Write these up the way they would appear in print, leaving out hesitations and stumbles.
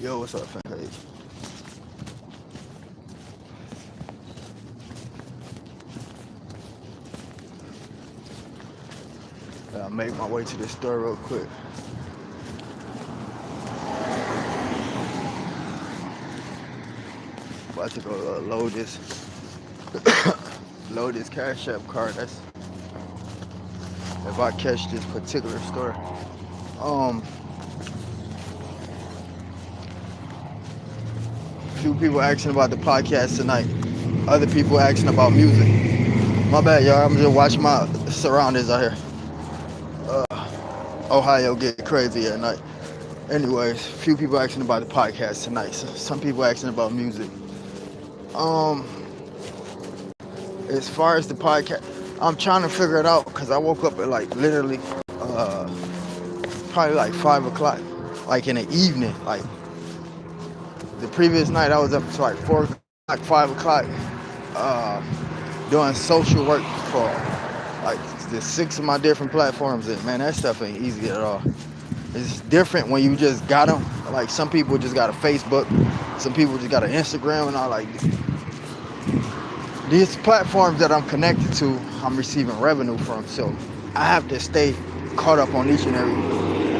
Yo, what's up, fam? Hey. I'll make my way to the store real quick. About to go load this load this Cash App card. That's if I catch this particular store. Um, few people asking about the podcast tonight. Other people asking about music. My bad, y'all. I'm just watching my surroundings out here. Ohio get crazy at night. Anyways, few people asking about the podcast tonight. So some people asking about music. Um, as far as the podcast, I'm trying to figure it out because I woke up at like literally, probably like 5 o'clock, like in the evening. Like the previous night, I was up to like 4 o'clock, 5 o'clock, doing social work for like the 6 of my different platforms. And man, that stuff ain't easy at all. It's different when you just got them. Like some people just got a Facebook, some people just got an Instagram, and all. Like these platforms that I'm connected to, I'm receiving revenue from. So I have to stay caught up on each and every.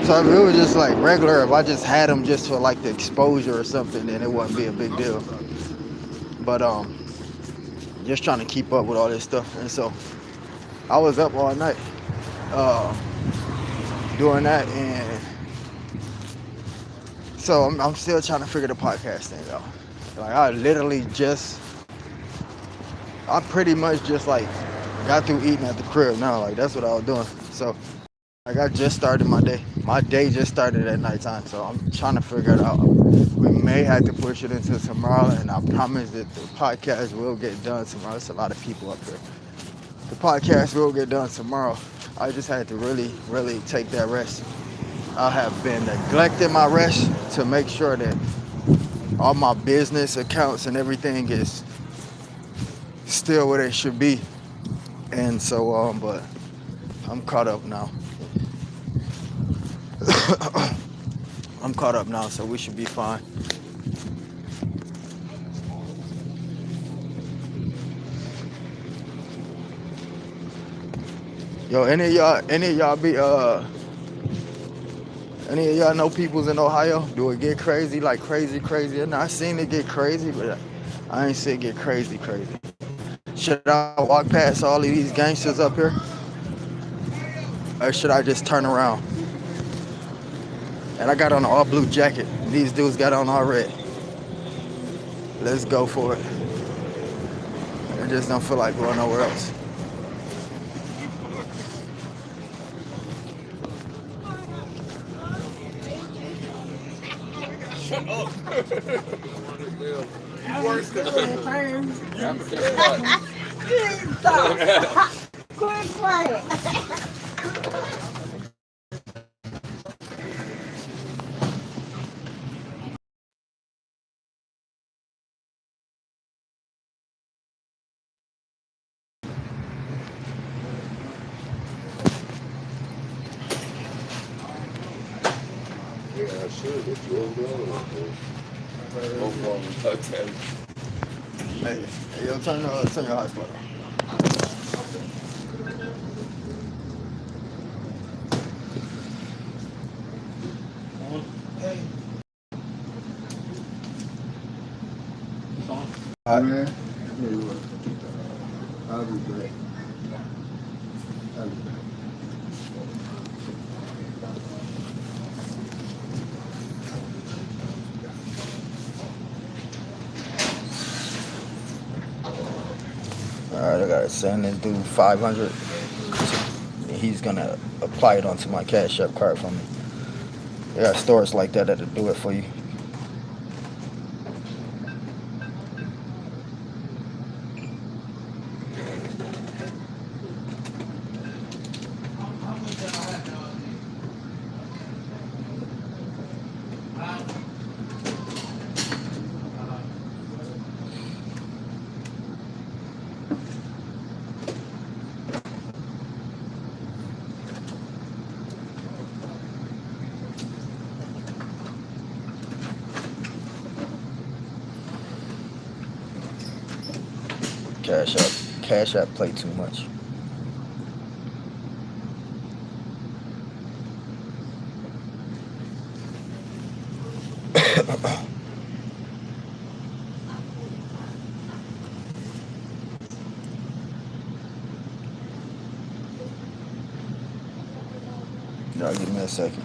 So if it was just like regular, if I just had them just for like the exposure or something, then it wouldn't be a big deal. But just trying to keep up with all this stuff, and so I was up all night doing that, and so I'm still trying to figure the podcast thing out. Like I pretty much just like got through eating at the crib now. Like that's what I was doing. So like I just started my day. My day just started at nighttime. So I'm trying to figure it out. We may have to push it into tomorrow, and I promise that the podcast will get done tomorrow. There's a lot of people up here. The podcast will get done tomorrow. I just had to really, really take that rest. I have been neglecting my rest to make sure that all my business accounts and everything is still where they should be. And so, but I'm caught up now. I'm caught up now, so we should be fine. Yo, any of y'all know peoples in Ohio? Do it get crazy, like crazy? And I seen it get crazy, but I ain't seen it get crazy. Should I walk past all of these gangsters up here? Or should I just turn around? And I got on an all blue jacket. These dudes got on all red. Let's go for it. I just don't feel like going nowhere else. Shut up. Worse than Quit quiet. Yeah, I should. If you over there, no problem. Okay. Hey, yo, turn your hotspot on. Hey. All right. I'll be back. Alright, I gotta send this dude 500. He's gonna apply it onto my Cash App card for me. They got stores like that that'll do it for you. Cash App play too much. Y'all give me a second.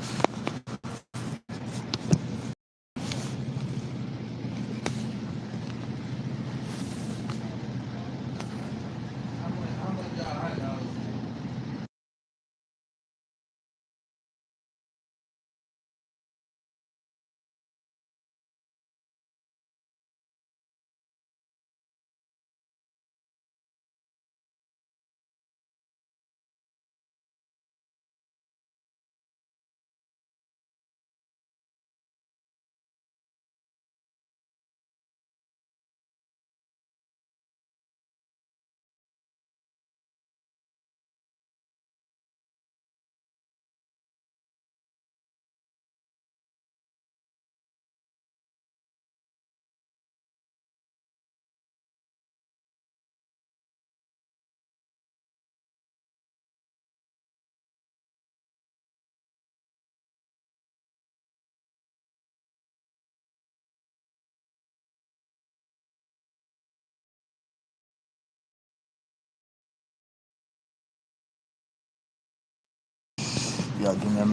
Y'all give me a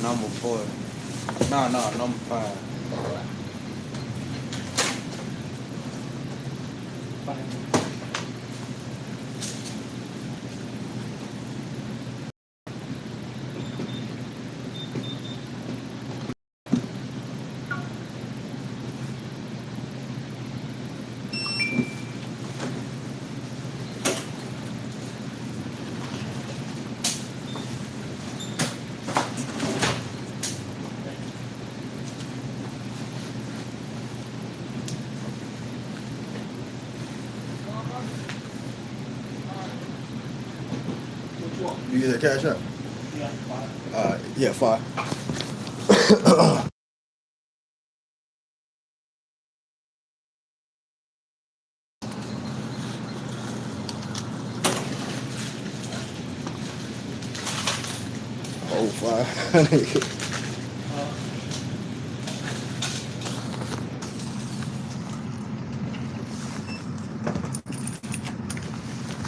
Number 4. No, number 5. You get that Cash App? Yeah, 5. Oh, 5.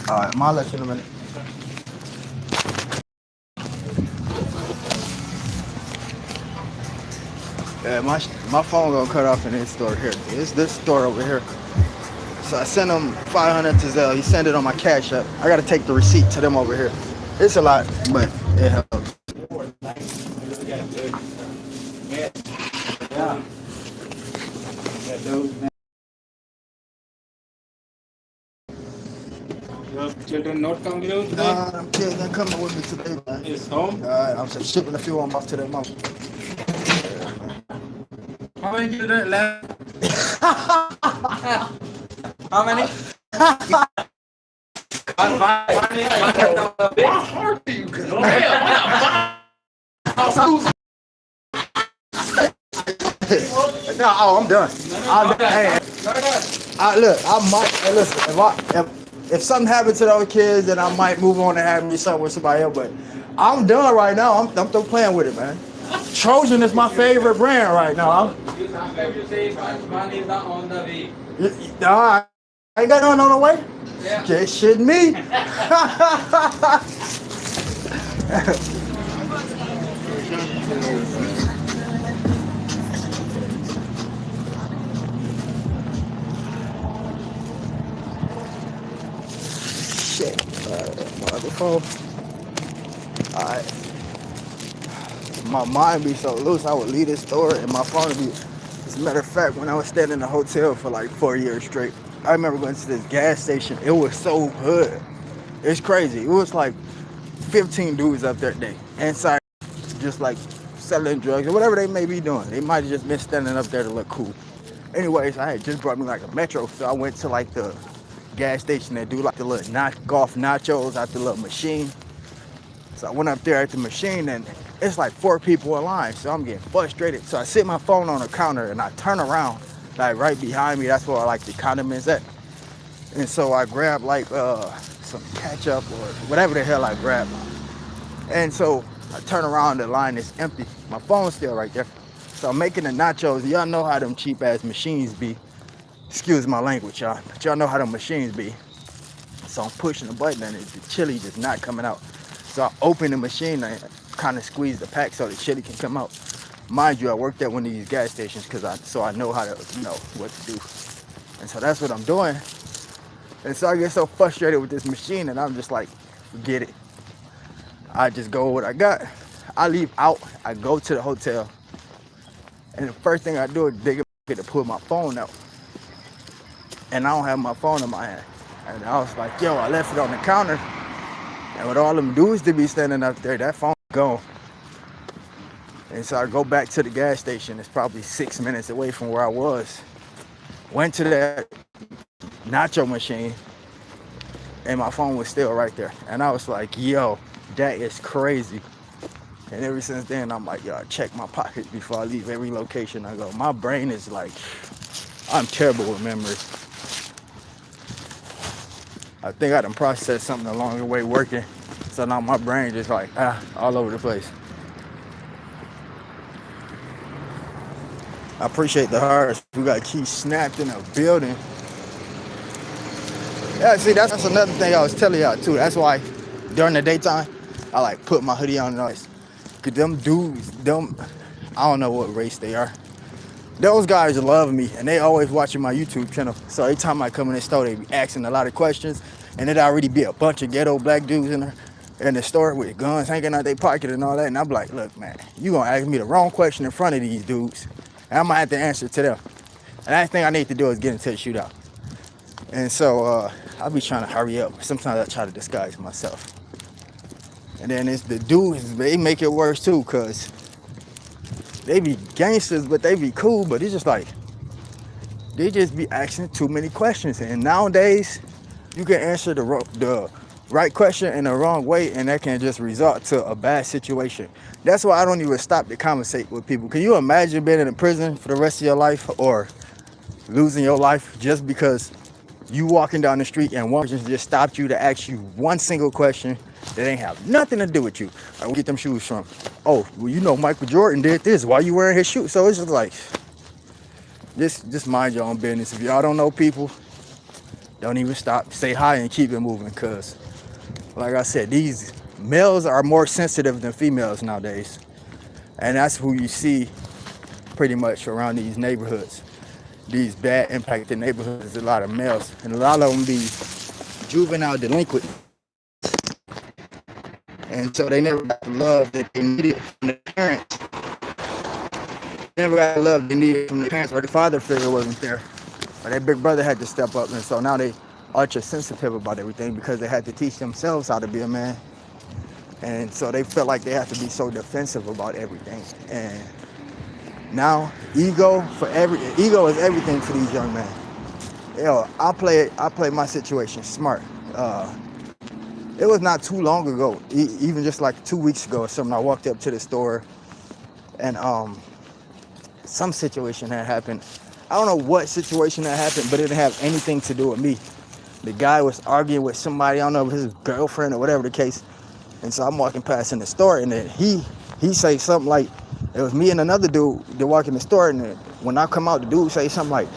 All right, I'll let you in a minute. Yeah, my phone gonna cut off in this store here. It's this store over here. So I sent him 500 to Zelle. He sent it on my Cash App. I gotta take the receipt to them over here. It's a lot, but it helps. Children not come with you today? Nah, them kids ain't coming with me today, man. It's home. I'm just shipping a few of them off to their mom. How many children left? How many? No, I'm done. Hey, look, I might. Hey, listen, if something happened to those kids, then I might move on and have me something with somebody else. But I'm done right now. I'm still playing with it, man. Trojan is my favorite brand right now. Nah, I ain't got nothing on the way. Yeah. Just shitting me. Shit. My other phone. Alright. My mind be so loose, I would leave this store and my phone would be. As a matter of fact, when I was staying in the hotel for like 4 years straight, I remember going to this gas station. It was so hood. It's crazy. It was like 15 dudes up there today. Inside, just like selling drugs or whatever they may be doing. They might have just been standing up there to look cool. Anyways, I had just brought me like a Metro, so I went to like the gas station that do like the little knockoff nachos out the little machine. So I went up there at the machine and it's like 4 people in line, so I'm getting frustrated. So I sit my phone on the counter and I turn around, like right behind me, that's where I like the condiments at. And so I grabbed like some ketchup or whatever the hell I grabbed. And so I turn around, the line is empty. My phone's still right there. So I'm making the nachos. Y'all know how them cheap ass machines be. Excuse my language, y'all. But y'all know how them machines be. So I'm pushing the button and the chili just not coming out. So I open the machine and kind of squeeze the pack so the chili can come out. Mind you, I worked at one of these gas stations so I know how to what to do. And so that's what I'm doing. And so I get so frustrated with this machine and I'm just like, forget it. I just go with what I got. I leave out. I go to the hotel. And the first thing I do is dig a to pull my phone out. And I don't have my phone in my hand. And I was like, yo, I left it on the counter. And with all them dudes to be standing up there, that phone's gone. And so I go back to the gas station. It's probably 6 minutes away from where I was. Went to that nacho machine. And my phone was still right there. And I was like, yo, that is crazy. And ever since then, I'm like, yo, I check my pockets before I leave every location I go. My brain is like, I'm terrible with memory. I think I done processed something along the way working. So now my brain just like, all over the place. I appreciate the hearts. We got keys snapped in a building. Yeah, see, that's another thing I was telling y'all too. That's why during the daytime, I like put my hoodie on noise. Cause them dudes, I don't know what race they are. Those guys love me and they always watching my YouTube channel. So every time I come in the store, they be asking a lot of questions. And it already be a bunch of ghetto black dudes in the store with guns hanging out their pocket and all that. And I'm like, look, man, you gonna ask me the wrong question in front of these dudes. And I'm gonna have to answer to them. And the last thing I need to do is get into the shootout. And so I be trying to hurry up. Sometimes I try to disguise myself. And then it's the dudes, they make it worse too, cause they be gangsters, but they be cool, but it's just like, they just be asking too many questions. And nowadays, you can answer the right question in the wrong way, and that can just result to a bad situation. That's why I don't even stop to conversate with people. Can you imagine being in prison for the rest of your life or losing your life just because you walking down the street and one person just stopped you to ask you one single question that ain't have nothing to do with you? Where you get them shoes from? Oh, well, you know Michael Jordan did this. Why you wearing his shoes? So it's just like, just mind your own business. If y'all don't know people, don't even stop. Say hi and keep it moving, because like I said, these males are more sensitive than females nowadays. And that's who you see pretty much around these neighborhoods. These bad impacted neighborhoods, a lot of males. And a lot of them be juvenile delinquent. And so they never got the love that they needed from their parents. They never got the love they needed from their parents, or the father figure wasn't there. Or their big brother had to step up. And so now they ultra sensitive about everything because they had to teach themselves how to be a man. And so they felt like they have to be so defensive about everything. And now ego is everything for these young men. Yo, I play my situation smart. It was not too long ago, even just like 2 weeks ago or something, I walked up to the store and some situation had happened. I don't know what situation that happened, but it didn't have anything to do with me. The guy was arguing with somebody, I don't know if his girlfriend or whatever the case. And so I'm walking past in the store, and then he say something like, it was me and another dude that walk in the store, and then when I come out, the dude say something like,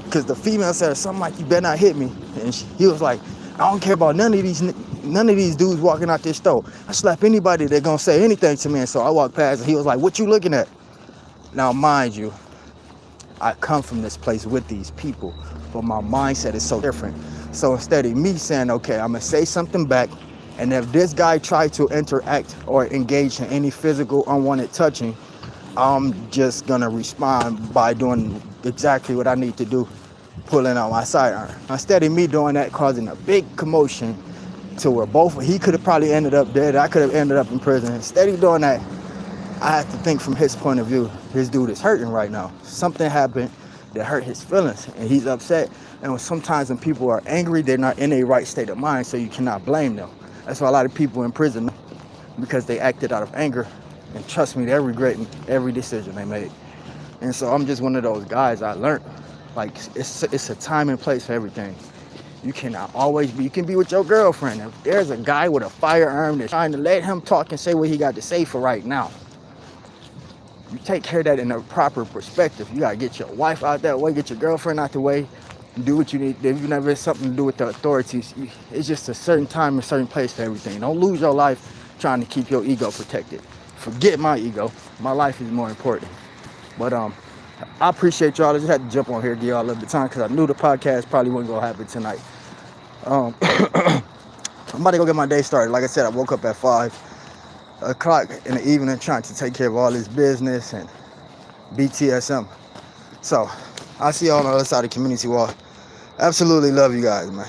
because the female said something like, you better not hit me. And he was like, I don't care about none of these dudes walking out this store. I slap anybody that gonna say anything to me. And so I walked past, and he was like, what you looking at? Now, mind you, I come from this place with these people, but my mindset is so different. So instead of me saying, okay, I'm gonna say something back, and if this guy tried to interact or engage in any physical unwanted touching, I'm just gonna respond by doing exactly what I need to do, pulling out my sidearm. Instead of me doing that, causing a big commotion to where he could have probably ended up dead, I could have ended up in prison. Instead of doing that, I have to think from his point of view. This dude is hurting right now. Something happened that hurt his feelings, and he's upset. And sometimes when people are angry, they're not in a right state of mind, so you cannot blame them. That's why a lot of people in prison, because they acted out of anger. And trust me, they're regretting every decision they made. And so I'm just one of those guys. I learned Like it's a time and place for everything. You cannot always be. You can be with your girlfriend. If there's a guy with a firearm that's trying to let him talk and say what he got to say for right now, you take care of that in a proper perspective. You gotta get your wife out that way, get your girlfriend out the way, do what you need. If you never have something to do with the authorities, it's just a certain time and certain place for everything. Don't lose your life trying to keep your ego protected. Forget my ego. My life is more important. But I appreciate y'all. I just had to jump on here, give y'all a little bit of time because I knew the podcast probably wasn't gonna happen tonight. I'm about to go get my day started. Like I said, I woke up at 5 o'clock in the evening trying to take care of all this business and BTSM. So I'll see y'all on the other side of the community wall. Absolutely love you guys, man.